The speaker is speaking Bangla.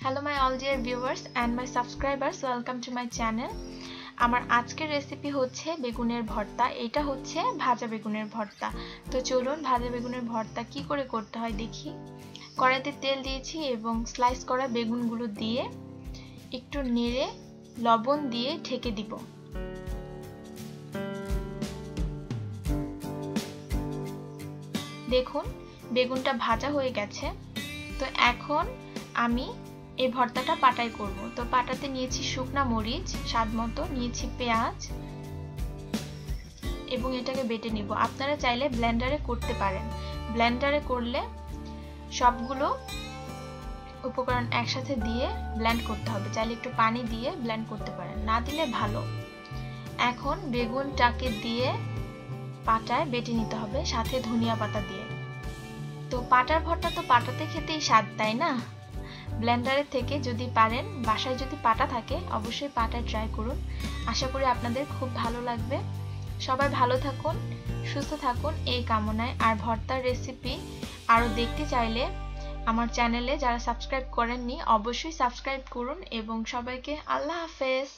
Hello my all dear viewers and my subscribers, welcome to my channel. আমার আজকের রেসিপি হচ্ছে বেগুনের ভর্তা। এটা হচ্ছে ভাজা বেগুনের ভর্তা। তো চলুন ভাজা বেগুনের ভর্তা কি করে করতে হয় দেখি। কড়াইতে তেল দিয়েছি এবং স্লাইস করা বেগুনগুলো দিয়ে একটু নেড়ে লবণ দিয়ে ঢেকে দিব। দেখুন বেগুনটা ভাজা হয়ে গেছে। তো এখন আমি এই ভর্তাটা পাটায় করব। তো পাটাতে নিয়েছি শুকনা মরিচ, স্বাদ মতো নিয়েছি পেঁয়াজ এবং এটাকে বেটে নিব। আপনারা চাইলে ব্লেন্ডারে করতে পারেন। ব্লেন্ডারে করলে সবগুলো উপকরণ একসাথে দিয়ে ব্লেন্ড করতে হবে। চাইলে একটু পানি দিয়ে ব্লেন্ড করতে পারেন, না দিলে ভালো। এখন বেগুনটাকে দিয়ে পাটায় বেটে নিতে হবে, সাথে ধনিয়া পাতা দিয়ে। তো পাটার ভর্তা তো পাটাতে খেতেই স্বাদ, তাই না? ব্লেন্ডারের থেকে যদি পারেন, বাসায় যদি পাটা থাকে অবশ্যই পাটায় ট্রাই করুন। আশা করি আপনাদের খুব ভালো লাগবে। সবাই ভালো থাকুন, সুস্থ থাকুন এই কামনায়। আর ভর্তার রেসিপি আরও দেখতে চাইলে আমার চ্যানেলে যারা সাবস্ক্রাইব করেননি অবশ্যই সাবস্ক্রাইব করুন এবং সবাইকে আল্লাহ হাফেজ।